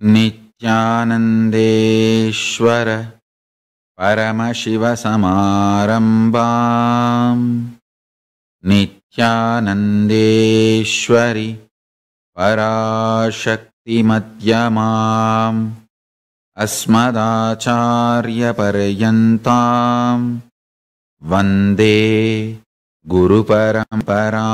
नित्यानन्देश्वर परमशिवसमारम्भाम् नित्यानन्देश्वरि पराशक्तिमध्यमाम् अस्मदाचार्यपर्यन्ताम् वन्दे गुरुपरम्पराम्।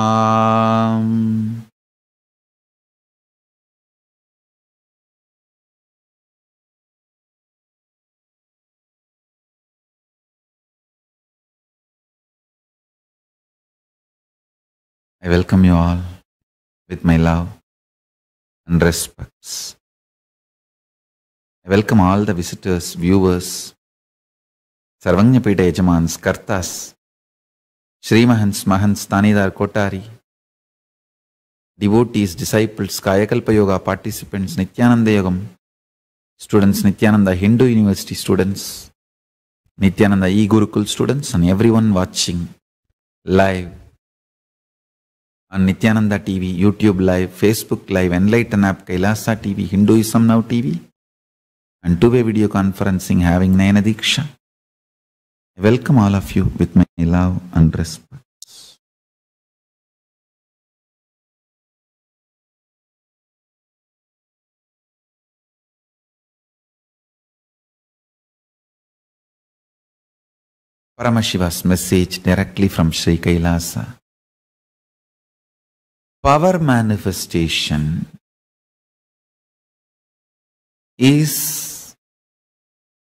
I welcome you all with my love and respects. I welcome all the visitors, viewers, Sarvanyapita Yajamans, Kartas, Srimahans, Mahans, Tanidar, Kotari, devotees, disciples, Kayakalpa Yoga participants, Nityananda Yogam, students, Nityananda Hindu University students, Nityananda E-Gurukul students, and everyone watching live on Nityananda TV, YouTube Live, Facebook Live, Enlighten App, Kailasa TV, Hinduism Now TV, and two-way video conferencing having Nayana Diksha. I welcome all of you with my love and respect. Paramashiva's message directly from Sri Kailasa. Power manifestation is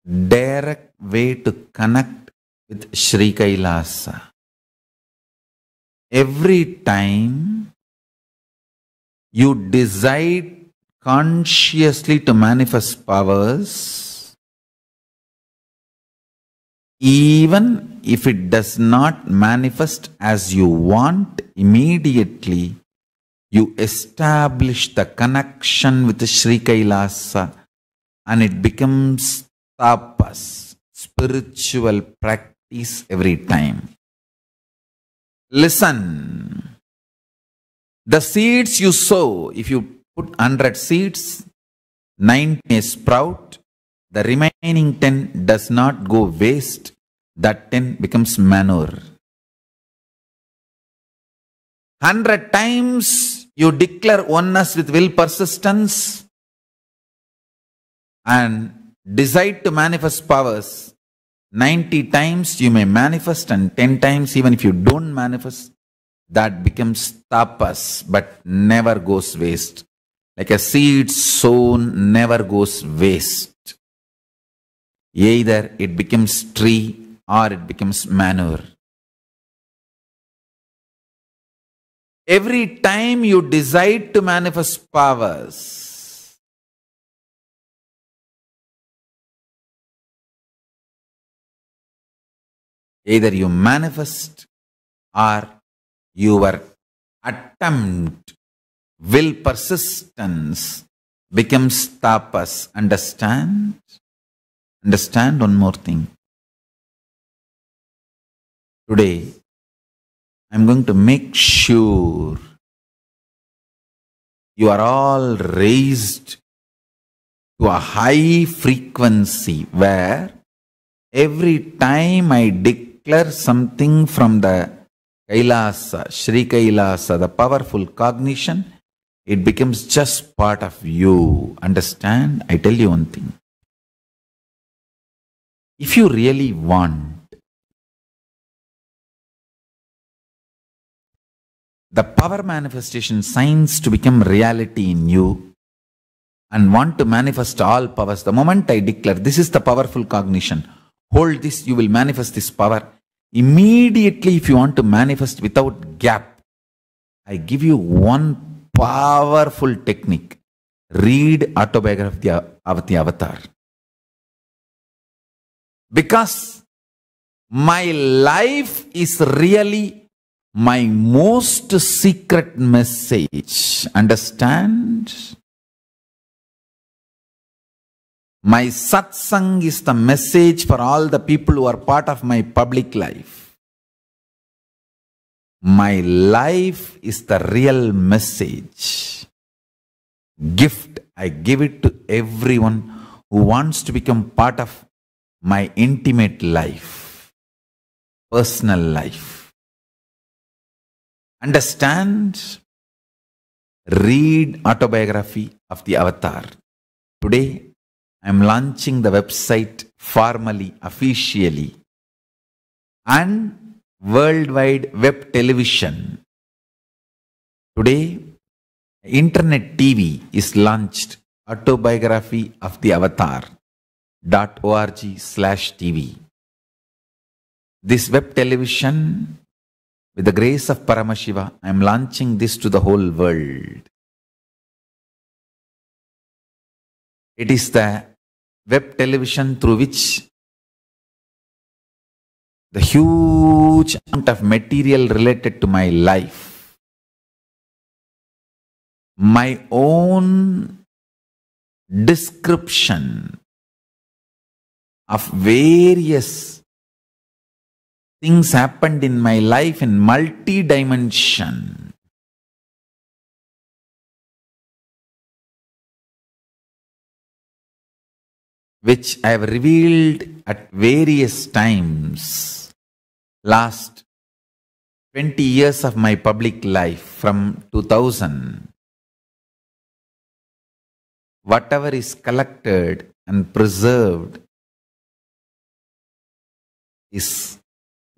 direct way to connect with Sri Kailasa. Every time you decide consciously to manifest powers, even if it does not manifest as you want immediately, you establish the connection with Sri Kailasa and it becomes tapas, spiritual practice every time. Listen, the seeds you sow, if you put 100 seeds, 90 may sprout, the remaining 10 does not go waste, that 10 becomes manure. 100 times you declare oneness with will persistence and decide to manifest powers. 90 times you may manifest, and 10 times even if you don't manifest, that becomes tapas but never goes waste. Like a seed sown never goes waste. Either it becomes tree or it becomes manure. Every time you decide to manifest powers, either you manifest or your attempt, will persistence becomes tapas. Understand? Understand one more thing. Today, I'm going to make sure you are all raised to a high frequency where every time I declare something from the Kailasa, Sri Kailasa, the powerful cognition, it becomes just part of you. Understand? I tell you one thing. If you really want the power manifestation science to become reality in you and want to manifest all powers, the moment I declare this is the powerful cognition, hold this, you will manifest this power. Immediately, if you want to manifest without gap, I give you one powerful technique. Read Autobiography of the Avatar. Because my life is really my most secret message. Understand? My satsang is the message for all the people who are part of my public life. My life is the real message, gift I give it to everyone who wants to become part of my intimate life, personal life. Understand? Read Autobiography of the Avatar. Today, I am launching the website formally, officially, and worldwide web television. Today, internet TV is launched, Autobiography of the Avatar.org/TV. This web television, with the grace of Paramashiva, I am launching this to the whole world. It is the web television through which the huge amount of material related to my life, my own description of various things happened in my life in multi-dimension. Which I have revealed at various times. Last 20 years of my public life from 2000. Whatever is collected and preserved is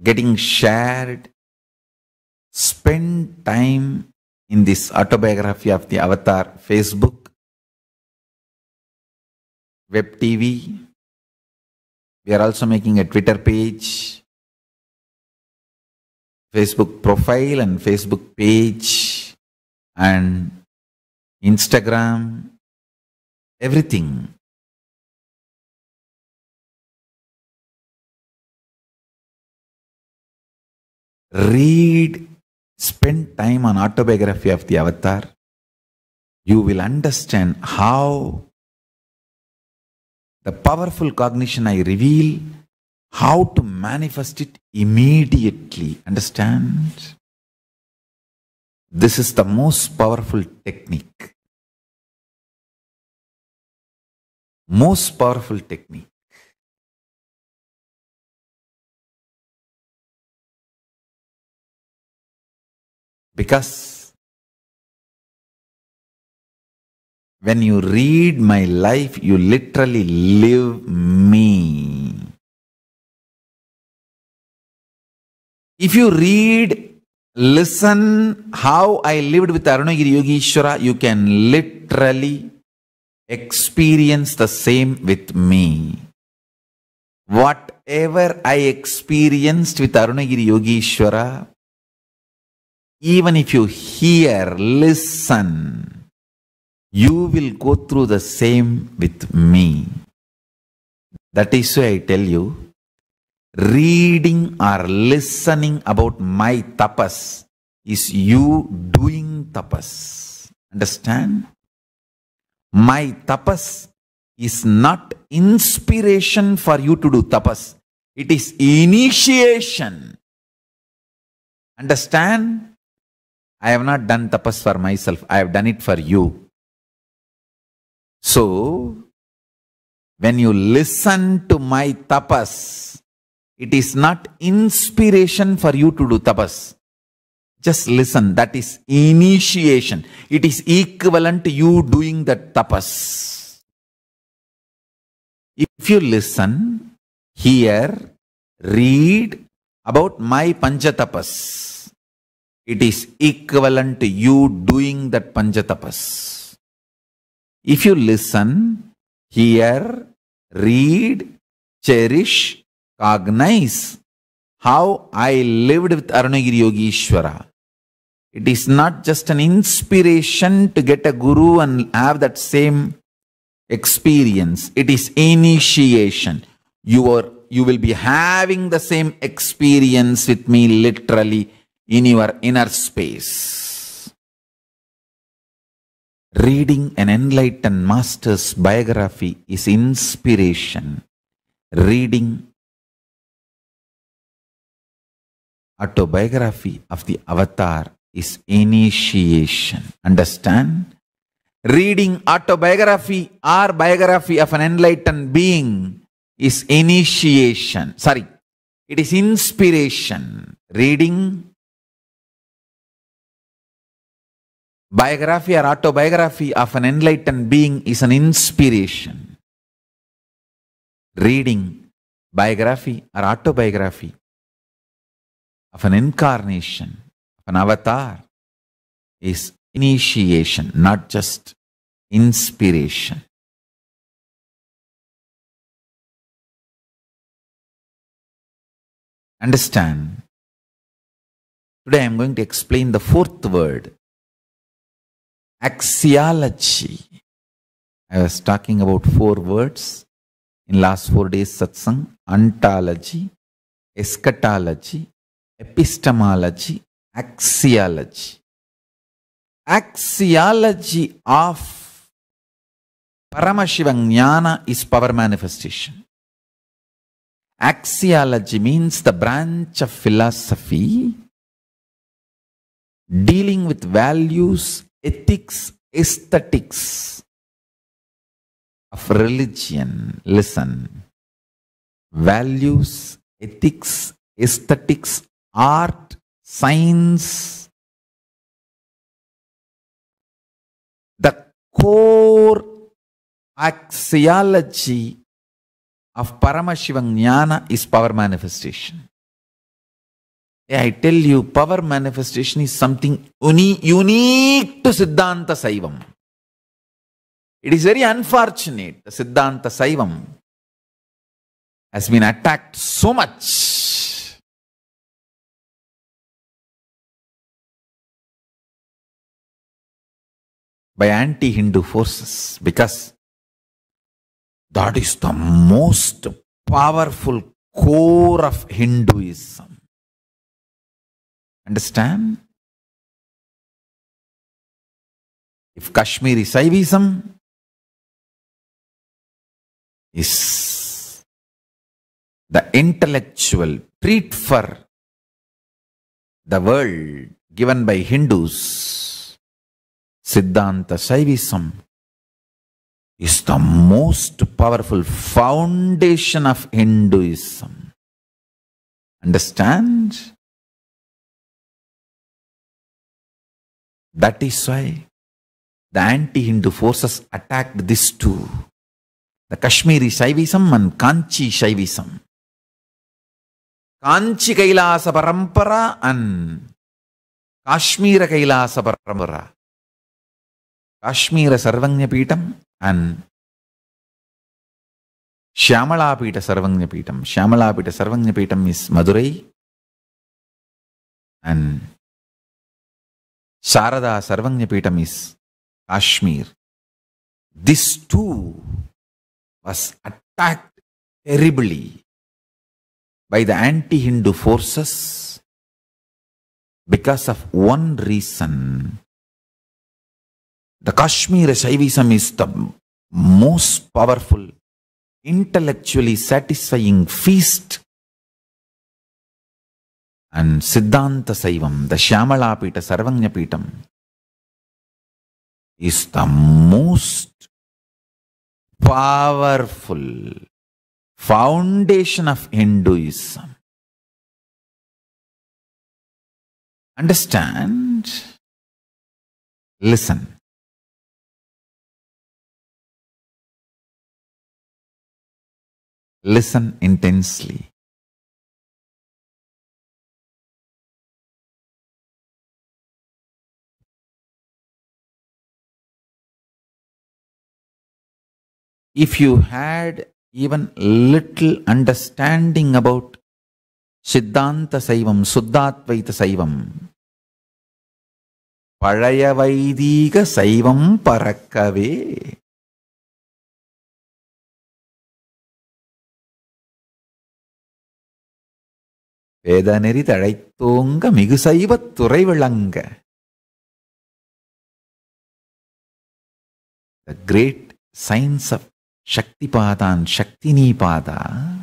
getting shared. Spend time in this Autobiography of the Avatar Facebook, web TV. We are also making a Twitter page, Facebook profile and Facebook page, and Instagram, everything. Read, spend time on Autobiography of the Avatar. You will understand how the powerful cognition I reveal, how to manifest it immediately. Understand? This is the most powerful technique. Most powerful technique. Because when you read my life, you literally live me. If you read, listen how I lived with Arunagiri Yogeshwara, you can literally experience the same with me. Whatever I experienced with Arunagiri Yogeshwara, even if you hear, listen, you will go through the same with me. That is why I tell you, reading or listening about my tapas is you doing tapas. Understand? My tapas is not inspiration for you to do tapas. It is initiation. Understand? I have not done tapas for myself. I have done it for you. So, when you listen to my tapas, it is not inspiration for you to do tapas. Just listen. That is initiation. It is equivalent to you doing that tapas. If you listen, hear, read about my panchatapas, it is equivalent to you doing that panchatapas. If you listen, hear, read, cherish, cognize how I lived with Arunagiri Yogeshwara, it is not just an inspiration to get a guru and have that same experience. It is initiation. You will be having the same experience with me literally in your inner space. Reading an enlightened master's biography is inspiration. Reading Autobiography of the Avatar is initiation. Understand? Reading autobiography or biography of an enlightened being is initiation. Sorry, it is inspiration. Reading biography or autobiography of an enlightened being is an inspiration. Reading biography or autobiography of an incarnation, of an avatar, is initiation, not just inspiration. Understand? Today I am going to explain the fourth word, axiology. I was talking about 4 words in last 4 days satsang: ontology, eschatology, epistemology, axiology. Axiology of Paramashiva Jnana is power manifestation. Axiology means the branch of philosophy dealing with values, ethics, aesthetics of religion. Listen. Values, ethics, aesthetics, art, science. The core axiology of Paramashiva Jnana is power manifestation. I tell you, power manifestation is something unique to Siddhanta Saivam. It is very unfortunate. The Siddhanta Saivam has been attacked so much. By anti-Hindu forces, because that is the most powerful core of Hinduism. Understand? If Kashmiri Saivism is the intellectual treat for the world given by Hindus, Siddhanta Saivism is the most powerful foundation of Hinduism. Understand? That is why the anti-Hindu forces attacked this too. The Kashmiri Saivism and Kanchi Saivism. Kanchi Kailasa Parampara and Kashmira Kailasa Parampara. Kashmira Sarvanya Pitam and Shyamala Pita Sarvanya Pitam. Shyamala Pita Sarvanya Pitam is Madurai, and Sharada Sarvanya Pitam is Kashmir. This too was attacked terribly by the anti-Hindu forces because of one reason. The Kashmir Shaivism is the most powerful, intellectually satisfying feast. And Siddhanta Saivam, the Shyamala Pita Sarvanya Pitam, is the most powerful foundation of Hinduism. Understand? Listen. Listen intensely. If you had even little understanding about Siddhanta Saivam, Suddhatvaita Saivam, Pazhaya Saivam Parakkave. Vedaneri Thalaithonga Migusaiva Thurai Vilanga. The great science of Shaktipada and Shaktinipada.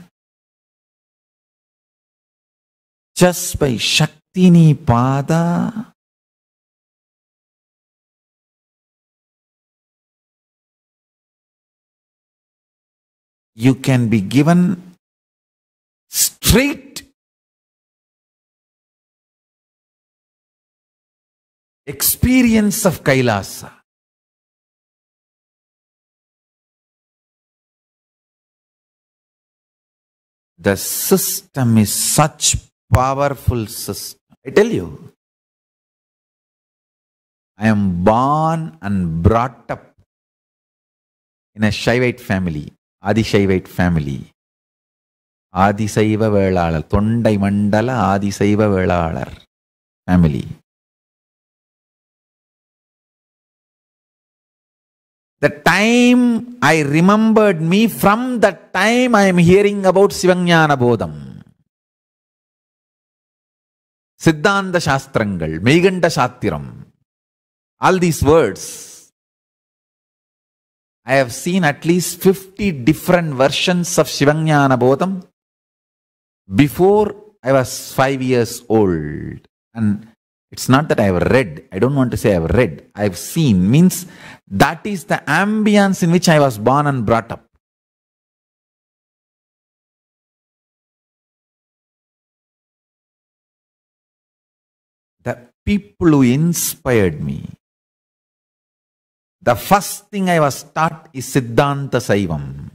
Just by Shaktinipada, you can be given straight experience of Kailasa. The system is such powerful system. I tell you, I am born and brought up in a Shaivite family, Adi Shaivite family. Adi Saiva Velalar, Tondai Mandala Adi Saiva Velalar family. The time I remembered me, from that time I am hearing about Sivajnana Bodham, Siddhanta Shastrangal, Meganta Shatiram, all these words. I have seen at least 50 different versions of Sivajnana Bodham before I was 5 years old. And it's not that I have read. I don't want to say I have read. I have seen. Means that is the ambience in which I was born and brought up. The people who inspired me, the first thing I was taught is Siddhanta Saivam.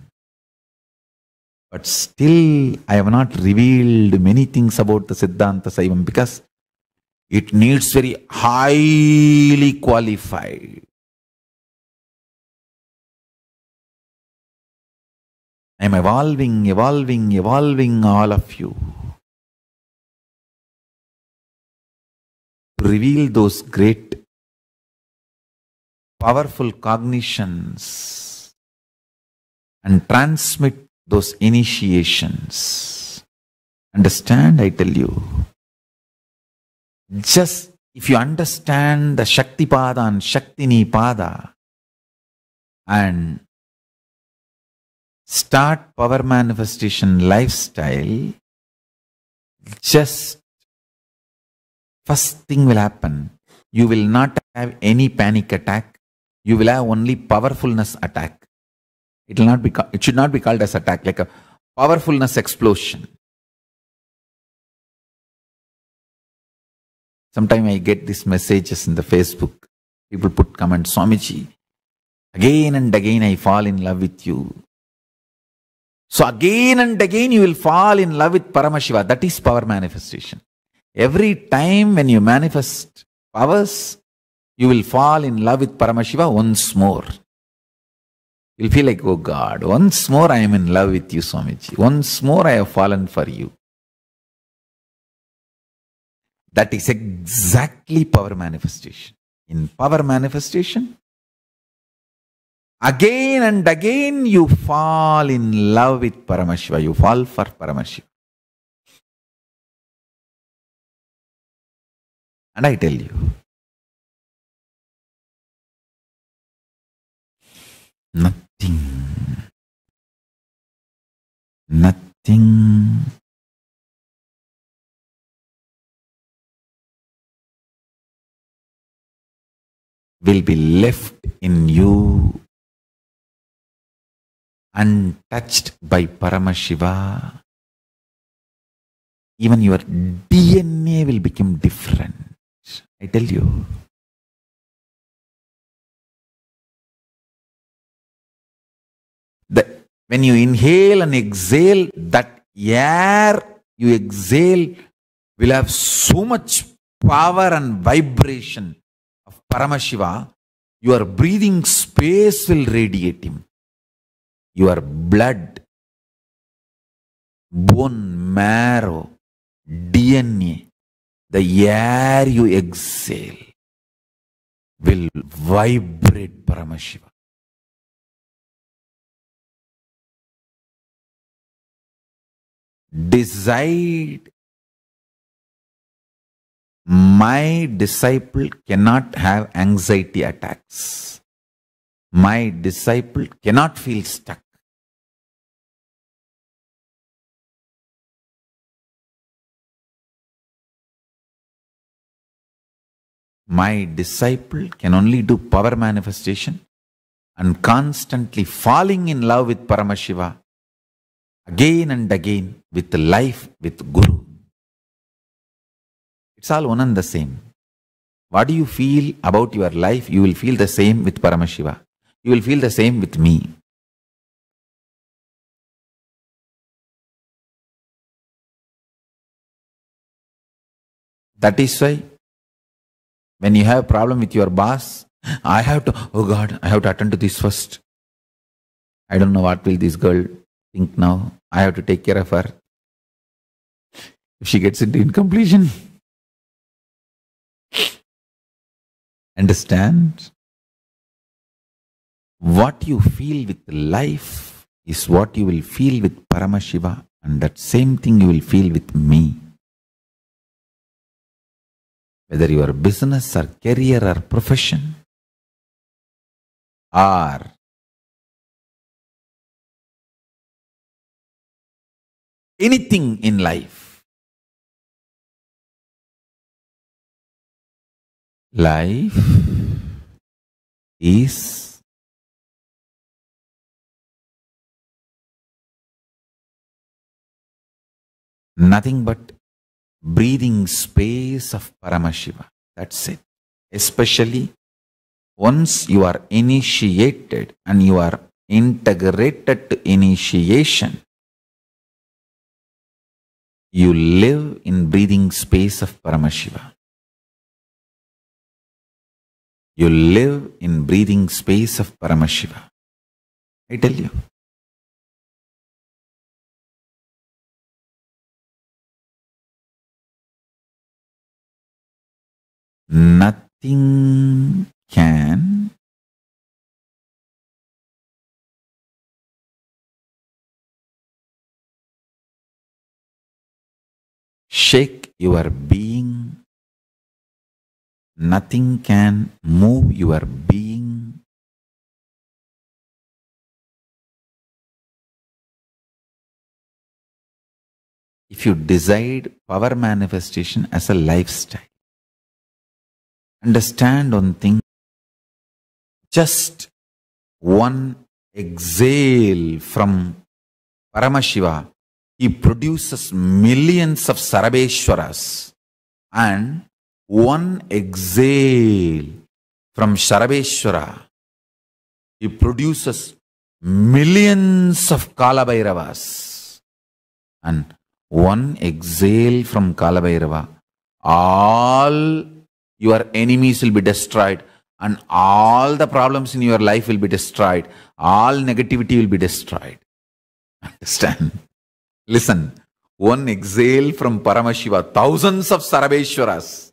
But still, I have not revealed many things about the Siddhanta Saivam because it needs very highly qualified. I am evolving all of you to reveal those great, powerful cognitions and transmit those initiations. Understand, I tell you. Just if you understand the Shaktipada and Shaktinipada and start power manifestation lifestyle, just first thing will happen. You will not have any panic attack. You will have only powerfulness attack. It will not be. It should not be called as attack, like a powerfulness explosion. Sometimes I get these messages in the Facebook. People put comments, Swamiji, again and again I fall in love with you. So again and again you will fall in love with Paramashiva. That is power manifestation. Every time when you manifest powers, you will fall in love with Paramashiva once more. You'll feel like, oh God, once more I am in love with you, Swamiji. Once more I have fallen for you. That is exactly power manifestation. In power manifestation, again and again you fall in love with Paramashiva. You fall for Paramashiva. And I tell you, nothing will be left in you untouched by Paramashiva. Even your DNA will become different. I tell you. When you inhale and exhale, that air you exhale will have so much power and vibration of Paramashiva. Your breathing space will radiate him. Your blood, bone marrow, DNA, the air you exhale will vibrate Paramashiva. Decide, my disciple cannot have anxiety attacks. My disciple cannot feel stuck. My disciple can only do power manifestation and constantly falling in love with Paramashiva again and again with life, with Guru. It's all one and the same. What do you feel about your life? You will feel the same with Paramashiva. You will feel the same with me. That is why when you have a problem with your boss, I have to, oh God, I have to attend to this first. I don't know what will this girl think now. I have to take care of her. If she gets into incompletion. Understand? What you feel with life is what you will feel with Paramashiva, and that same thing you will feel with me. Whether your business or career or profession or anything in life. Life is nothing but breathing space of Paramashiva. That's it. Especially once you are initiated and you are integrated to initiation, you live in breathing space of Paramashiva. You live in breathing space of Paramashiva. I tell you. Nothing can shake your being. Nothing can move your being. If you decide power manifestation as a lifestyle, understand one thing. Just one exhale from Paramashiva, he produces millions of Sarabeshwaras, and one exhale from Sarabeshwara, he produces millions of Kalabhairavas, and one exhale from Kalabhairava, all your enemies will be destroyed, and all the problems in your life will be destroyed. All negativity will be destroyed. Understand? Listen. One exhale from Paramashiva, thousands of Sarabeshwaras.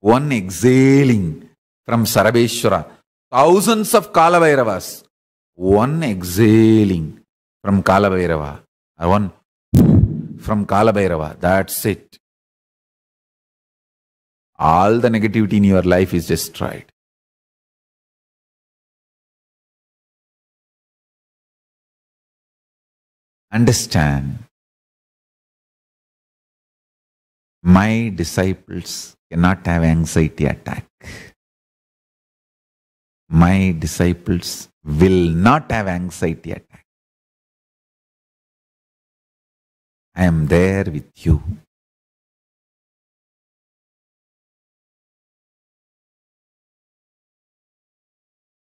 One exhaling from Sarabeshwara, thousands of Kalabhairavas. One exhaling from Kalabhairava, one from Kalabhairava. That's it. All the negativity in your life is destroyed. Understand, my disciples cannot have anxiety attack. My disciples will not have anxiety attack. I am there with you.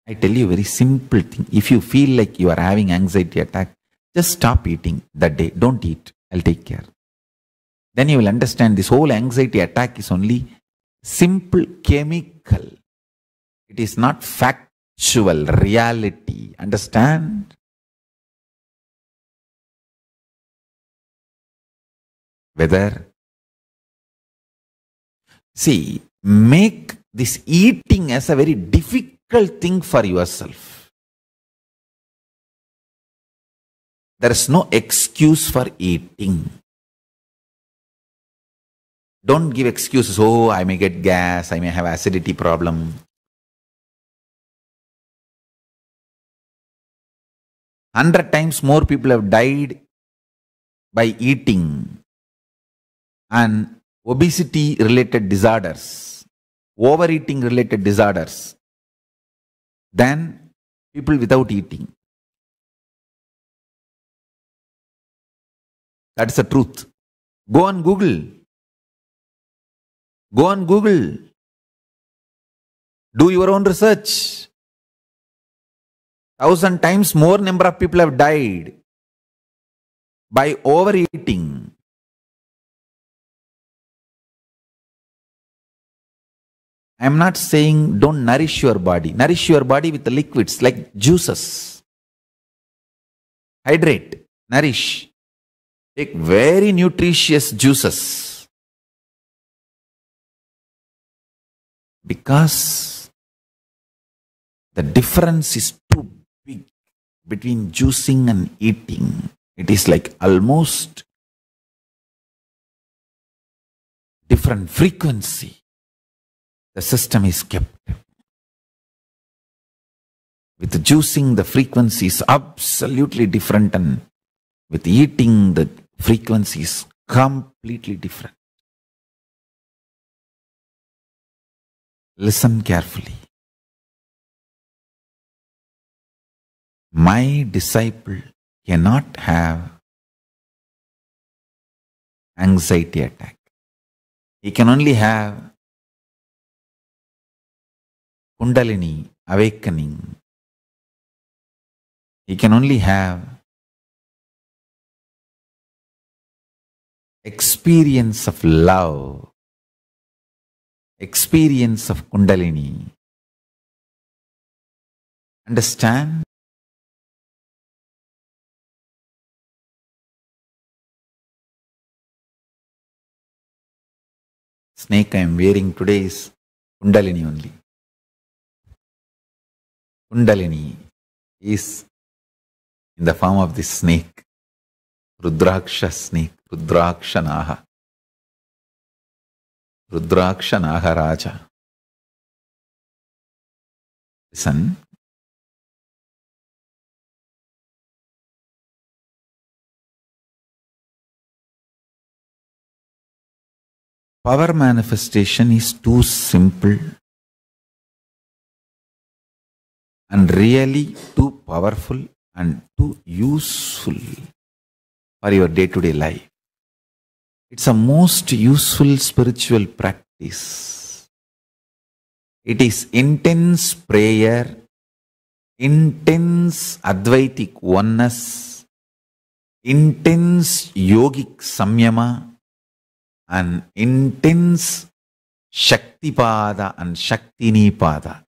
I tell you a very simple thing. If you feel like you are having anxiety attack, just stop eating that day. Don't eat. I'll take care. Then you will understand this whole anxiety attack is only simple chemical. It is not factual reality. Understand? Whether, see, make this eating as a very difficult thing for yourself. There is no excuse for eating. Don't give excuses. Oh, I may get gas, I may have acidity problem. 100 times more people have died by eating and obesity related disorders, overeating related disorders than people without eating. That is the truth. Go on Google. Go on Google. Do your own research. 1,000 times more number of people have died by overeating. I am not saying don't nourish your body. Nourish your body with the liquids like juices. Hydrate, nourish. Take very nutritious juices. Because the difference is too big between juicing and eating. It is like almost different frequency. The system is kept. With the juicing, the frequency is absolutely different, and with eating, the frequency is completely different. Listen carefully. My disciple cannot have anxiety attack. He can only have Kundalini awakening. He can only have experience of love, experience of Kundalini. Understand? Snake I am wearing today is Kundalini only. Kundalini is in the form of this snake, Rudraksha snake, Rudraksha Naha. Rudraksha Naha Raja. Listen. Power manifestation is too simple and really too powerful and too useful for your day-to-day life. It's a most useful spiritual practice. It is intense prayer, intense Advaitic oneness, intense yogic samyama, and intense Shaktipada and Shaktinipada.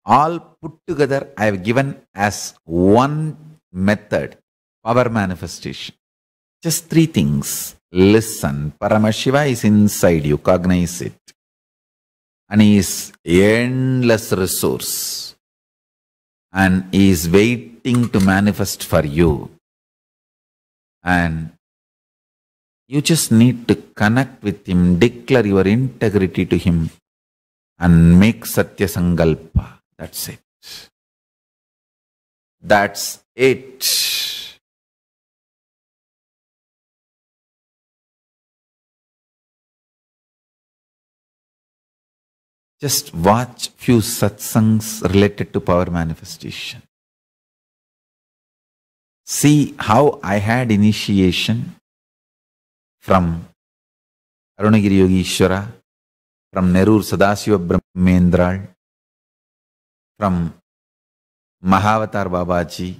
All put together I have given as one method, power manifestation. Just three things. Listen, Paramashiva is inside you, cognize it. And he is endless resource. And he is waiting to manifest for you. And you just need to connect with him, declare your integrity to him, and make Satya Sankalpa. That's it. That's it. Just watch few satsangs related to power manifestation. See how I had initiation from Arunagiri Yogeshwara, from Nerur Sadasiva Brahmendral, from Mahavatar Babaji.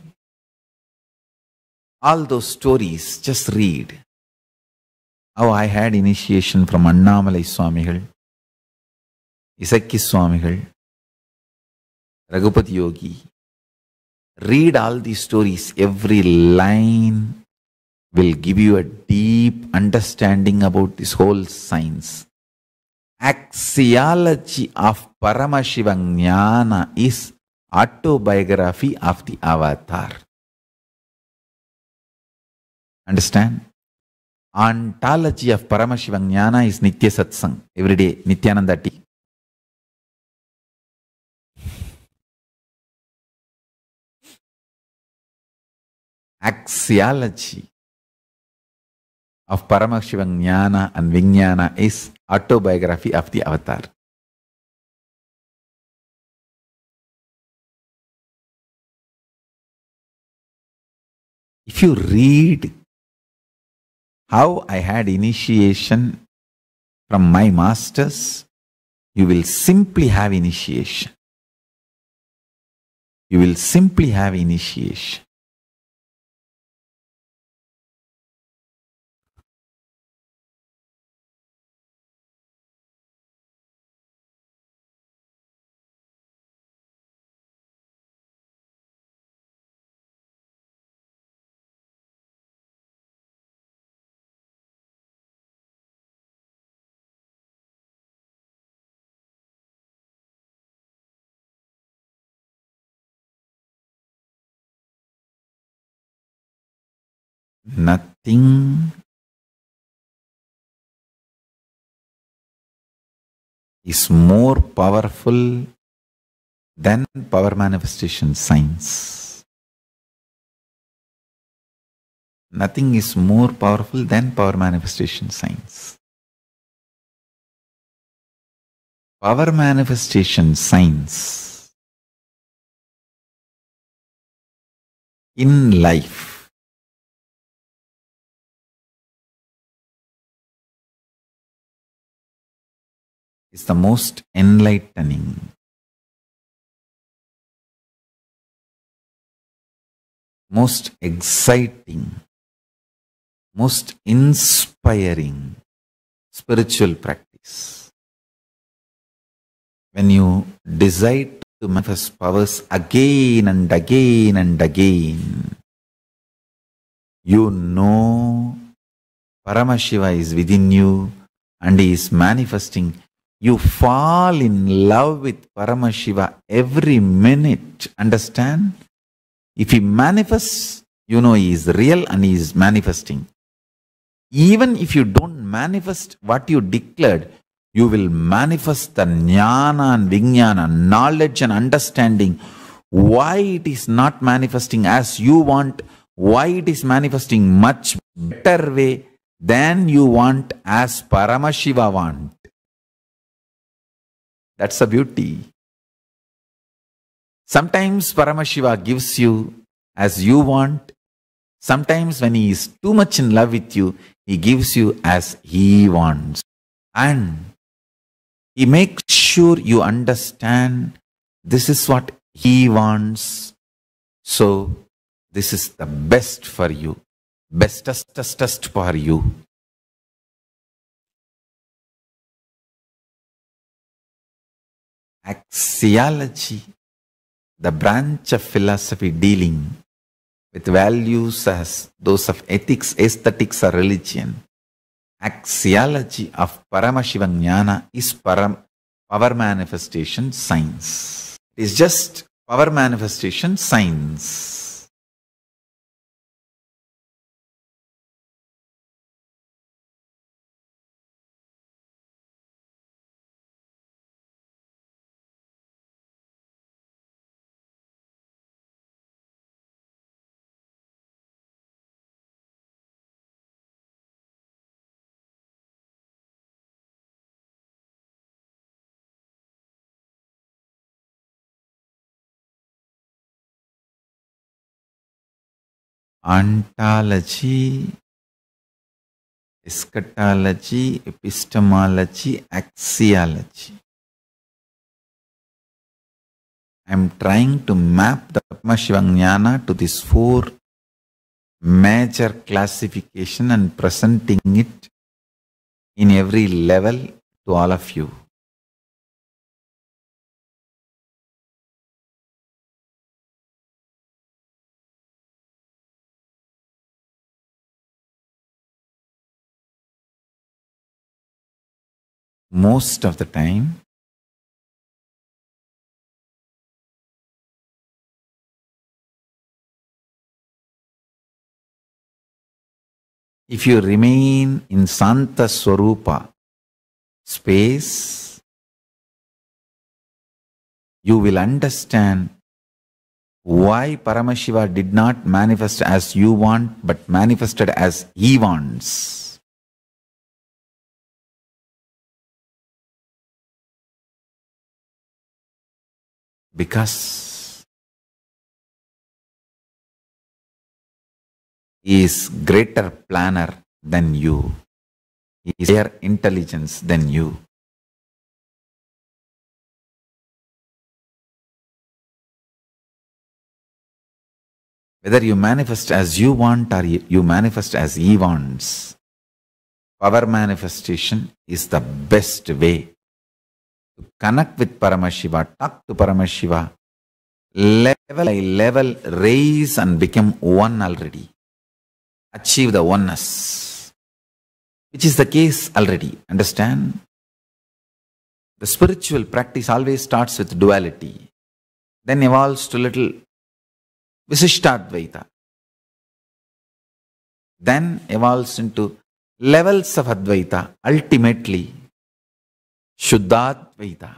All those stories, just read. How I had initiation from Annamalai Swamigal, Isakki Swamigal, Raghupati Yogi. Read all these stories. Every line will give you a deep understanding about this whole science. Axiology of Paramashiva Jnana is autobiography of the avatar. Understand? Ontology of Paramashiva Jnana is Nitya Satsang. Every day, Nityananda tea. Axiology of Paramashiva Jnana and Vijnana is autobiography of the avatar. If you read how I had initiation from my masters, you will simply have initiation. You will simply have initiation. Nothing is more powerful than power manifestation science. Nothing is more powerful than power manifestation science. Power manifestation science in life is the most enlightening, most exciting, most inspiring spiritual practice. When you decide to manifest powers again and again and again, you know Paramashiva is within you and he is manifesting. You fall in love with Paramashiva every minute. Understand? If he manifests, you know he is real and he is manifesting. Even if you don't manifest what you declared, you will manifest the jnana and vijnana, knowledge and understanding. Why it is not manifesting as you want, why it is manifesting much better way than you want, as Paramashiva want. That's the beauty. Sometimes Paramashiva gives you as you want. Sometimes when he is too much in love with you, he gives you as he wants. And he makes sure you understand this is what he wants. So this is the best for you. Bestest for you. Axiology, the branch of philosophy dealing with values as those of ethics, aesthetics or religion. Axiology of Paramashiva Jnana is power manifestation science. It is just power manifestation science. Ontology, eschatology, epistemology, axiology. I am trying to map the Paramashiva Jnana to these four major classification and presenting it in every level to all of you. Most of the time, if you remain in Santa Swarupa space, you will understand why Paramashiva did not manifest as you want, but manifested as he wants. Because he is greater planner than you. He is higher intelligence than you. Whether you manifest as you want or you manifest as he wants, power manifestation is the best way to connect with Paramashiva, talk to Paramashiva, level by level, raise and become one already. Achieve the oneness, which is the case already. Understand? The spiritual practice always starts with duality, then evolves to little Visishtadvaita, then evolves into levels of Advaita, ultimately Shuddhadvaita.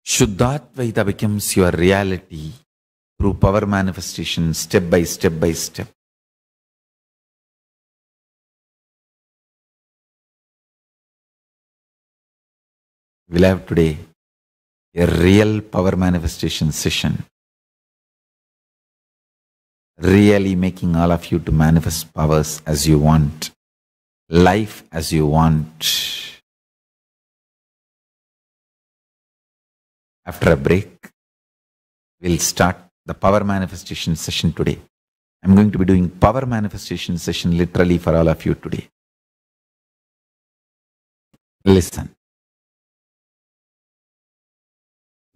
Shuddhadvaita becomes your reality through power manifestation, step by step by step. We'll have today a real power manifestation session. Really making all of you to manifest powers as you want, life as you want. After a break, we'll start the power manifestation session today. I'm going to be doing power manifestation session literally for all of you today. Listen.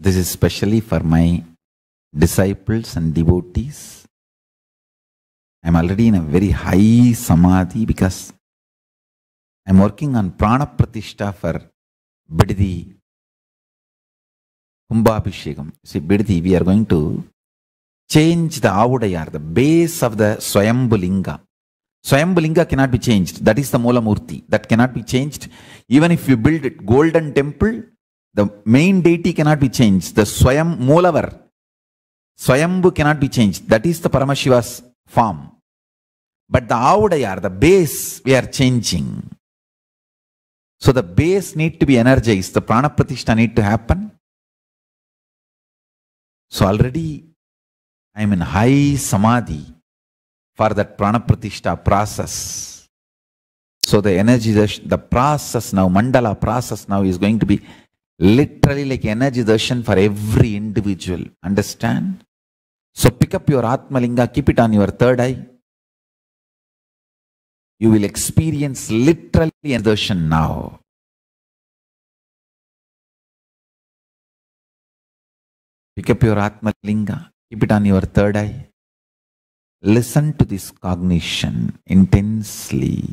This is especially for my disciples and devotees. I'm already in a very high samadhi because I'm working on Prana Pratishtha for Bidadi Kumbhabhishekam. See, Bidadi, we are going to change the Avudayar, the base of the Swayambhulinga. Swayambhulinga cannot be changed. That is the Moola Murti. That cannot be changed. Even if you build a golden temple, the main deity cannot be changed. The Swayam Moolavar, Swayambhu cannot be changed. That is the Paramashiva's form. But the Avudayar, the base, we are changing. So the base need to be energized. The Prana Pratishtha need to happen. So already I am in high samadhi for that Prana Pratishtha process. So the energy, the process now, mandala process now is going to be literally like energy darshan for every individual. Understand? So pick up your Atmalinga, keep it on your third eye. You will experience literally energy darshan now. Pick up your Atmalinga, keep it on your third eye. Listen to this cognition intensely.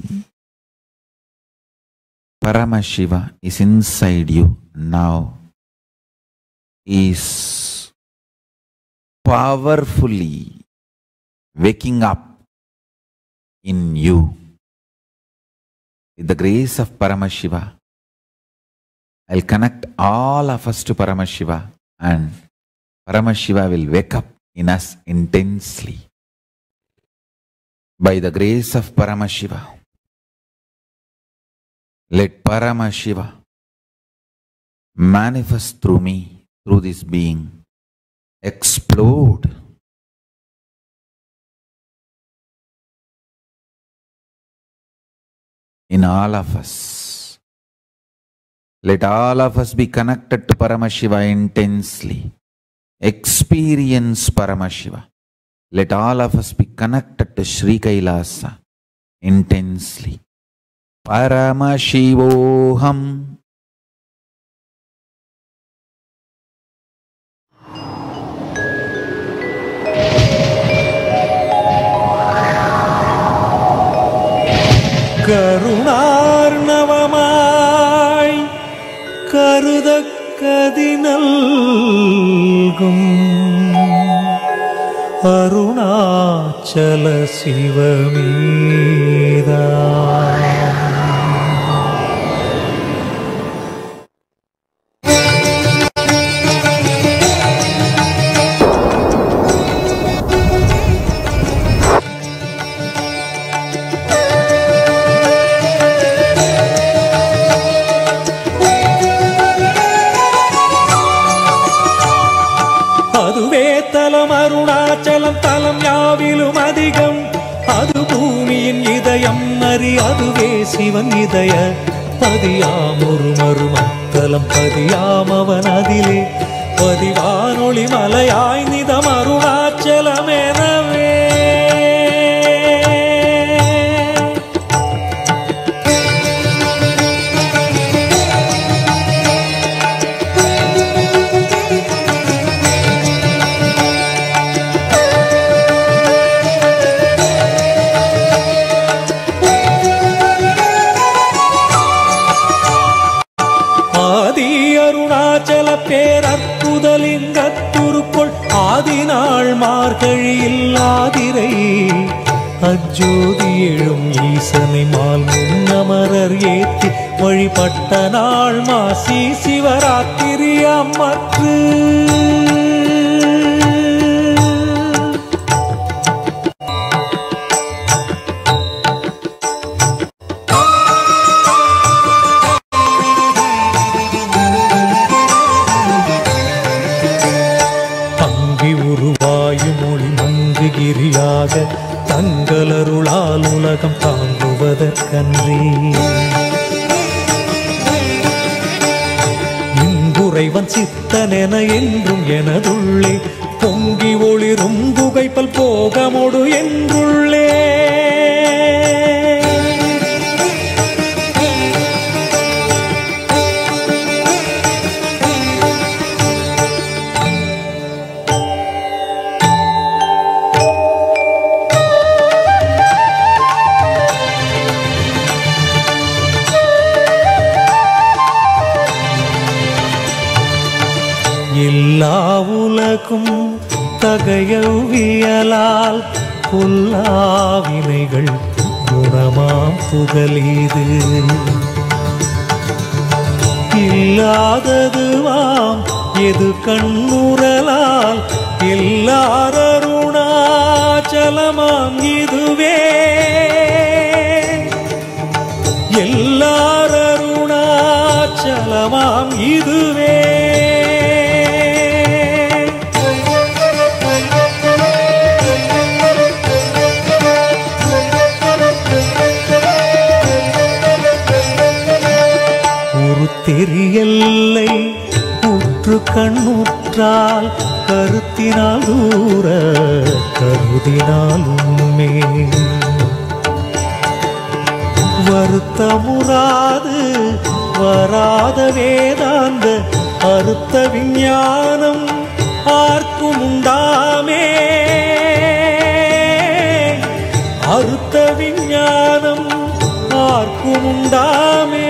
Paramashiva is inside you now. Is powerfully waking up in you. With the grace of Paramashiva, I'll connect all of us to Paramashiva and Paramashiva will wake up in us intensely. By the grace of Paramashiva, let Paramashiva manifest through me, through this being, explode. In all of us. Let all of us be connected to Paramashiva intensely. Experience Paramashiva. Let all of us be connected to Sri Kailasa intensely. Paramashivoham. கருணார்ணவமாய் கருதக்கதினல்கும் Arunachal சிவமேதா. அதிகம். அது பூமியின் இதயம் அறி அதுவே சிவன் இதய பதியாம் ஒரு மறுமத்தலம் பதியாம் அவன் அதிலே பதிவானொளி மலையாய் நிதம் அருணாச்சலமெனவே. பேரற்புதலிங்கத்துருக்குள் ஆதினாள் மார்கழியில் ஆதிரை அஜோதி எழும் ஈசனை மால் முன்னமரர் ஏத்தி வழிபட்ட நாள் மாசி சிவராத்திரி அம்மற்று. தங்களருளால் உலகம் தாங்குவதற்கன்றே இங்குறைவன் சித்தனென என்றும் எனதுள்ளே பொங்கி ஒளிரும் புகைப்பல் போகமொடு என்றுள்ளே. எல்லா உலகும் தகையவியலால் புல்லாவினைகள் குணமாம் புகலீது இல்லாததுவாம் எது கண்ணுறலால் எல்லாரருணாச்சலமாம் இதுவே எல்லாரருணாச்சலமாம் இதுவே. தெரியல்லை உற்று கண்ணுற்றால் கருத்தினால் தூர கருதினாலுமே வருத்தமுறாது வராத வேதாந்த அறுத்த விஞ்ஞானம் ஆர்க்கும் உண்டாமே அறுத்த விஞ்ஞானம் ஆர்க்கும் உண்டாமே.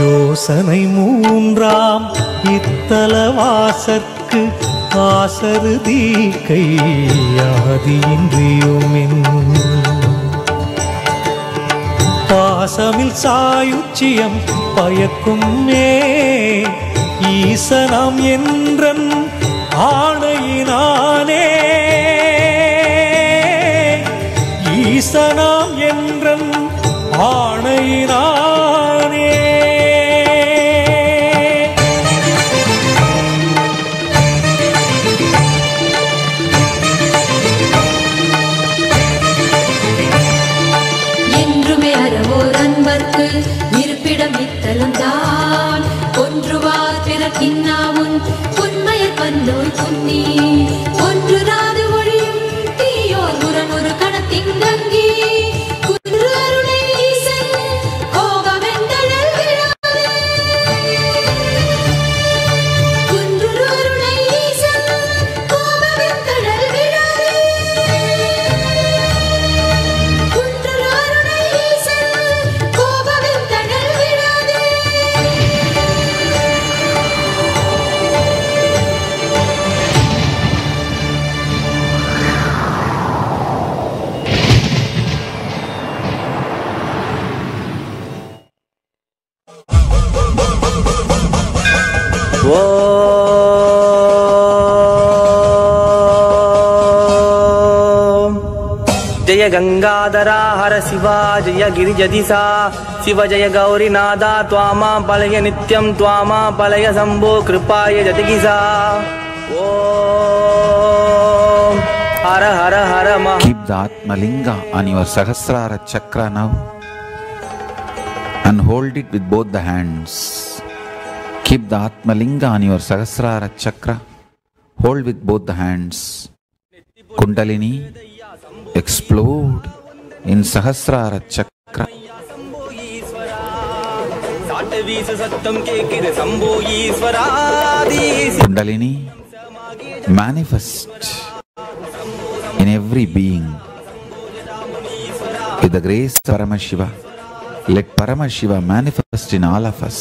யோசனை மூன்றாம் இத்தலவாசற்கு ஆசரு தீக்கை ஆதியின்றியுமின் பாசமில் சாயுச்சியம் பயக்குமே ஈசனாம் என்றன் ஆணையினானே ஈசனாம் என்றன் ஆணையினானே. இருப்பிடம் இத்தலம் தான் ஒன்றுவார் பிறக்கின்னாவும் உண்மையர் பன்னோய் துன்னி ஒன்றுராது ஒழியும் தீயோர் முரணொரு கணத்தின் கங்கி குன்று அருணை ஈசன் கோபமெந்தழல் விழாதே குன்று அருணை ஈசன் கோபமெந்தழல் விழாதே குன்று அருணை ஈசன் கோபமெந்தழல் விழாதே. जय जय गंगाधरा हर शिवा जय गिरिजदिसा शिव जय गौरीनादा त्वामा पलय नित्यं त्वामा पलय शंभो कृपाय जतिगिसा ओम हर हर हर महा Keep the Atmalinga on your Sahasrara chakra now and hold it with both the hands. Keep the Atmalinga on your Sahasrara chakra. Hold with both the hands. Kundalini explode in Sahasrara chakra. Kundalini manifest in every being with the grace of Paramashiva. Let Paramashiva manifest in all of us.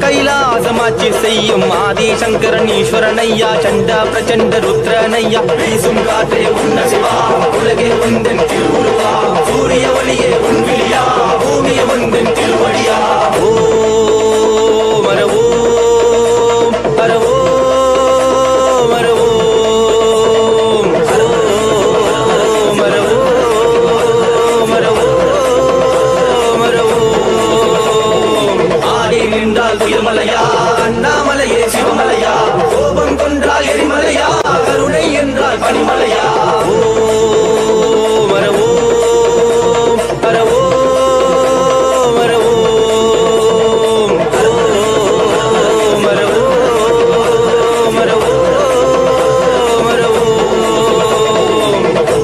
कैलासमाची செய்யும் ஆதி சங்கரனீஸ்வரனையா சண்ட பிரச்சண்ட ருத்ரனையா வீசும் காற்றே உன்ன சிவா உலகே உந்தன் திருவுருவா சூரிய ஒளியே உன் விழியா பூமியே உந்தன் திருவடியா ஓ மரவோ மரவோ மரவோ மரவோ மரவோ மரவோ ஆடி நின்றால் உயர்மலையா அண்ணாமலையே சிவமலையா கோபம் கொன்றால் எரிமலையா கருணை என்றால் பனிமலையா ஓ மரவோ மரவோ மரவோ மரவோ மரவோ மரவோ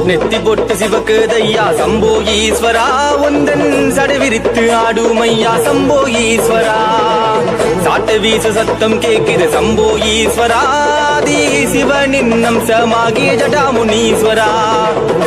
நெத்தி பொட்டு சிவக்கு தையா சம்போ ஈஸ்வரா உந்தன் சடவிரித்து ஆடுமையா சம்போ ஈஸ்வரா சாட்டு வீசு சத்தம் கேக்குது சம்போ ஈஸ்வராதி சிவனின் அம்சமாகிய ஜடாமுனீஸ்வரா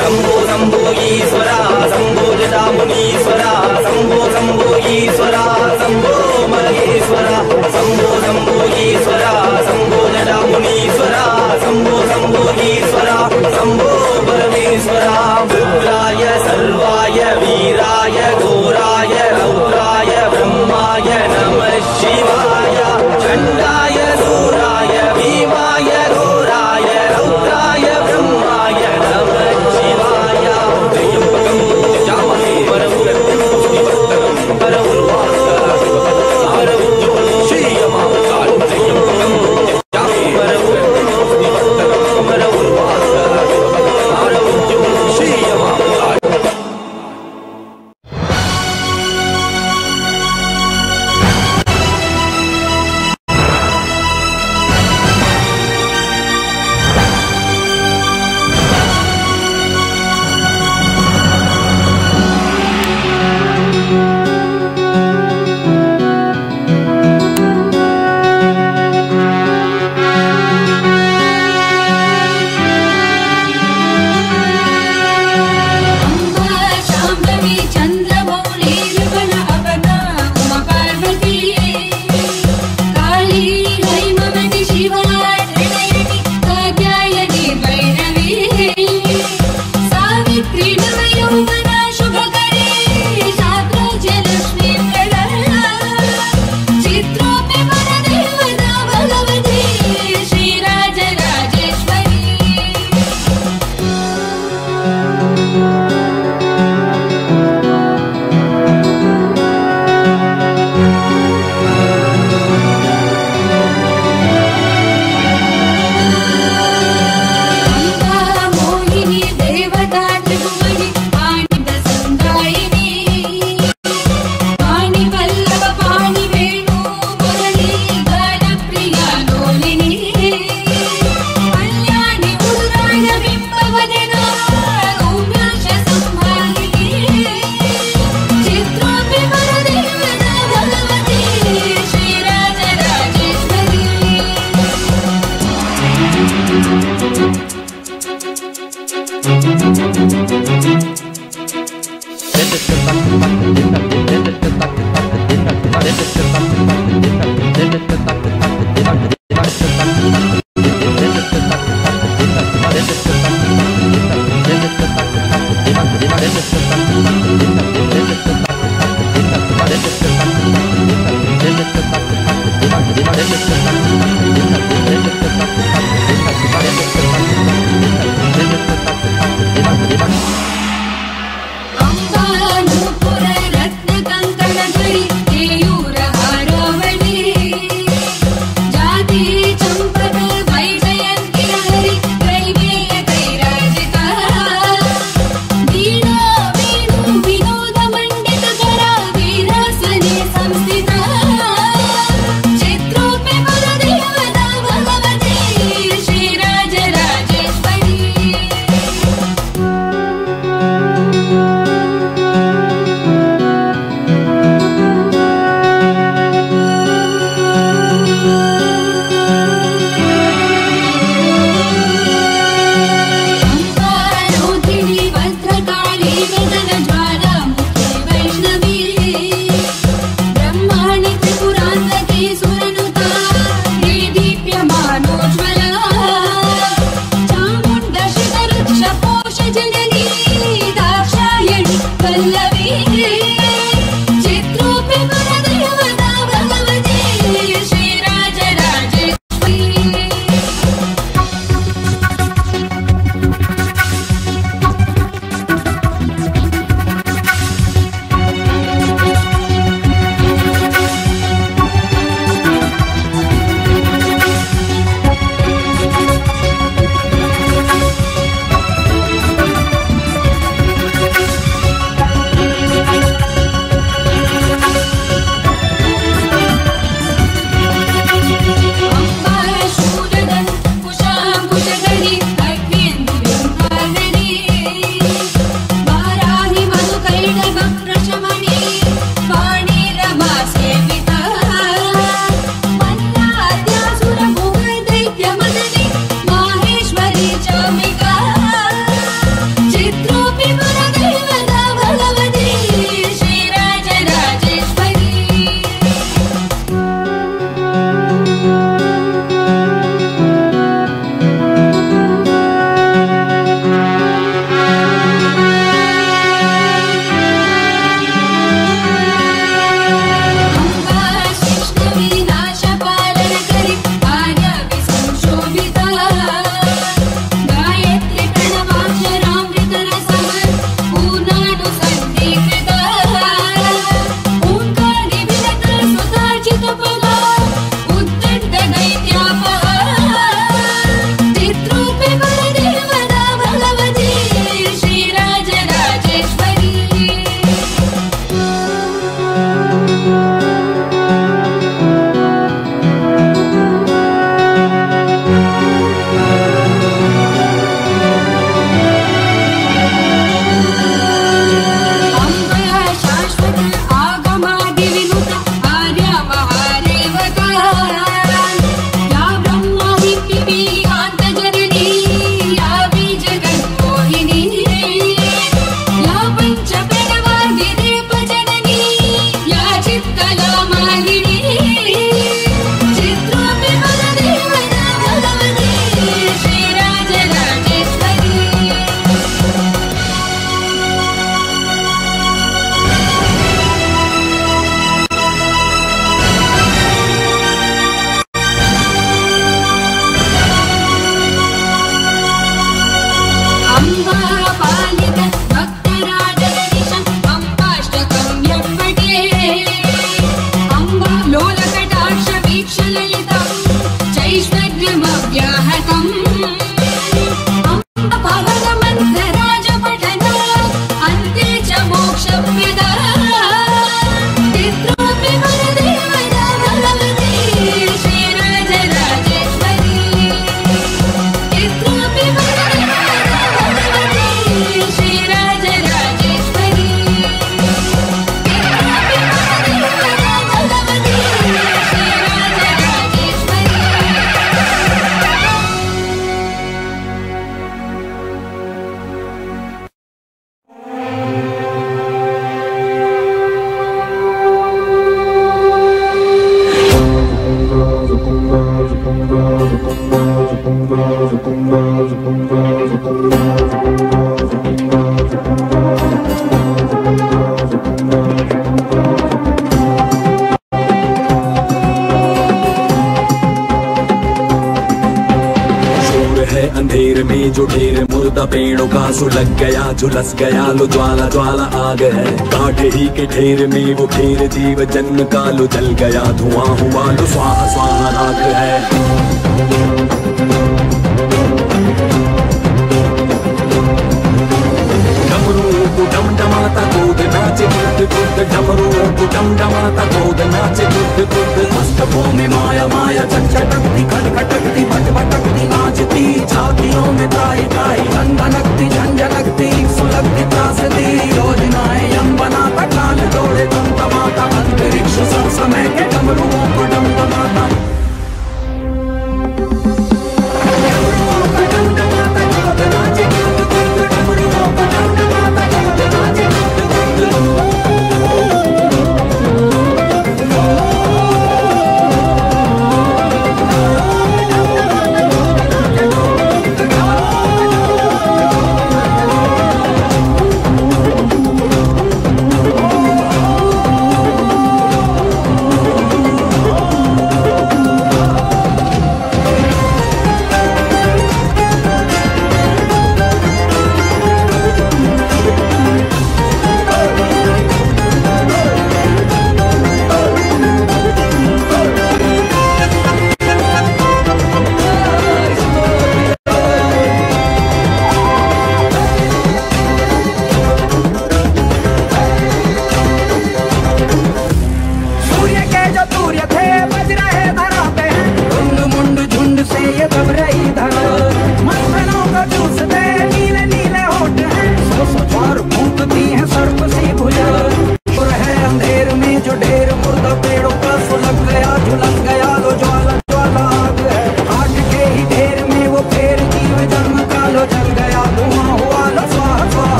சம்போ சம்போ ஈஸ்வரா சம்போ ஜடாமுனீஸ்வரா சம்போ சம்போ ஈஸ்வரா சம்போ மகேஸ்வரா சம்போ சம்போ ஈஸ்வரா சம்போ ஜடாமுனீஸ்வரா சம்போ சம்போ ஈஸ்வரா சம்போ பரமேஸ்வரா ருத்ராய சர்வாய வீராய கோராய ரௌத்ராய பிரம்மாய நம சிவாய சண்டாய சூராய பீமாய கோராய ரௌத்ராய பிரம்மாய நம சிவாய திரியம்பகம் ஜாமஹே வரமுகத்திம் புஷ்டிவர்தனம் में जो ढेर मुर्दा पेड़ों का सुलग गया झुलस गया लो ज्वाला ज्वाला आग है। कांटे ही के ढेर में वो ढेर जीव जन्म का लो जल गया धुआं हुआ लो स्वाहा स्वाहा राख है। डमडमाता कूद नाचे कुद कुद डमरुओं को डमडमाता कूद नाचे कुद कुद मस्तकों में माया माया चटचटकती खटखटकती भटभटकती नाचती छातियों में ताई ताई धनधनकती झंझनकती सुलगती त्रासदी योजनाएं यम बनाता कान दौड़े तमतमाता अंतरिक्ष सब समय के डमरुओं को डमडमाता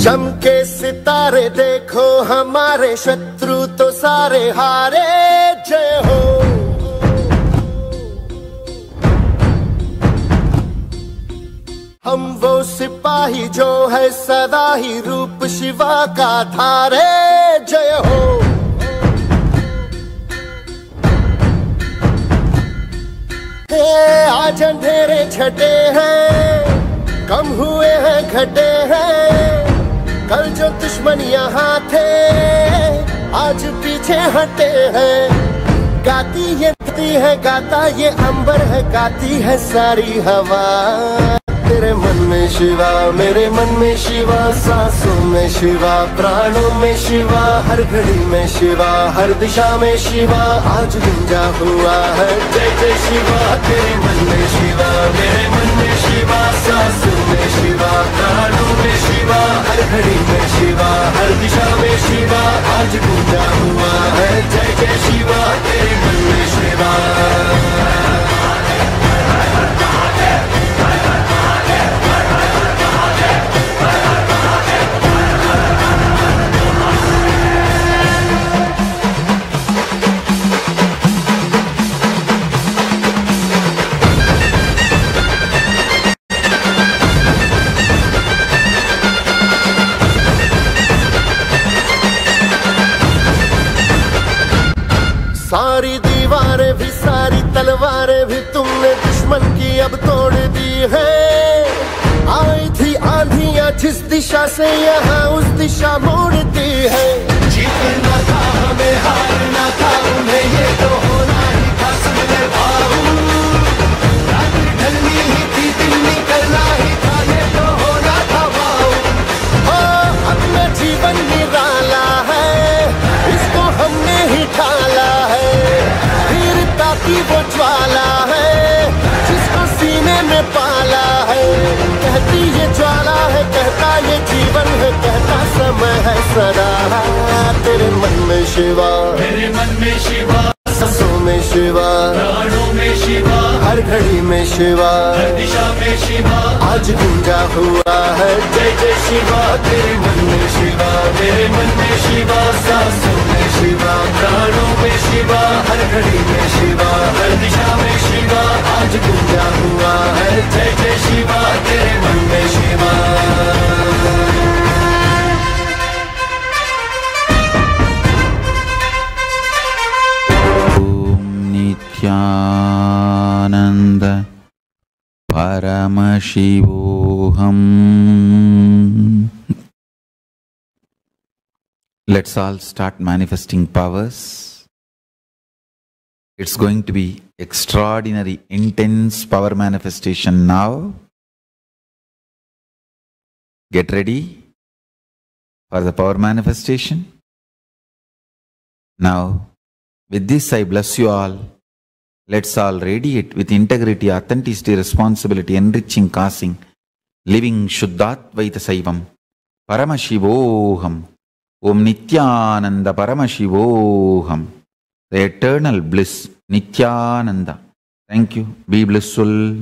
चमके सितारे देखो हमारे शत्रु तो सारे हारे जय हो। हम वो सिपाही जो है सदा ही रूप शिवा का धारे जय हो। आज अंधेरे छटे हैं कम हुए हैं घटे हैं कल जो दुश्मन यहाँ थे आज पीछे हटे हैं। गाती ये धरती है गाता ये अंबर है गाती है सारी हवा। तेरे मन में शिवा मेरे मन में शिवा सांसों में शिवा प्राणों में शिवा हर घड़ी में शिवा हर दिशा में शिवा आज गुंजा हुआ है जय जय शिवा। तेरे मन में शिवा मेरे मन में शिवा सांसों में शिवा प्राणों में शिवा हर घड़ी में शिवा हर दिशा में शिवा आज गुंजा हुआ है जय जय शिवा। तेरे मन में शिवा सारी दीवारें भी सारी तलवारें भी तुमने दुश्मन की अब तोड़ दी है। आई थी आंधियां जिस दिशा से यहाँ उस दिशा मोड़ती है। जीतना था हमें हारना था उन्हें ये तो होना ही था सबने भाऊ। रात्रि ढलनी की वो ज्वाला है जिसको सीने में पाला है। कहती ये ज्वाला है, कहता ये जीवन है, कहता समय है सदा। तेरे मन में शिवा, मेरे मन में शिवा, सांसों में शिवा, प्राणों में शिवा, हर घड़ी में शिवा, हर दिशा में शिवा। आज गूंजा हुआ है जय जय शिवा। तेरे मन में शिवा, मेरे मन में शिवा, सांसों में शिवा, प्राणों में शिवा, हर घड़ी में शिवा, हर दिशा में शिवा। आज गूंजा हुआ है जय जय शिवा, तेरे मन में शिवा। नित्यानंद परम शिवोहम। Let's all start manifesting powers. It's going to be extraordinary, intense power manifestation now. Get ready for the power manifestation. Now, with this I bless you all. Let's all radiate with integrity, authenticity, responsibility, enriching, causing, living Shuddhatvaita Saivam. Paramashivoham. Om Nityananda Paramashivoham. The eternal bliss, Nityananda. Thank you. Be blissful.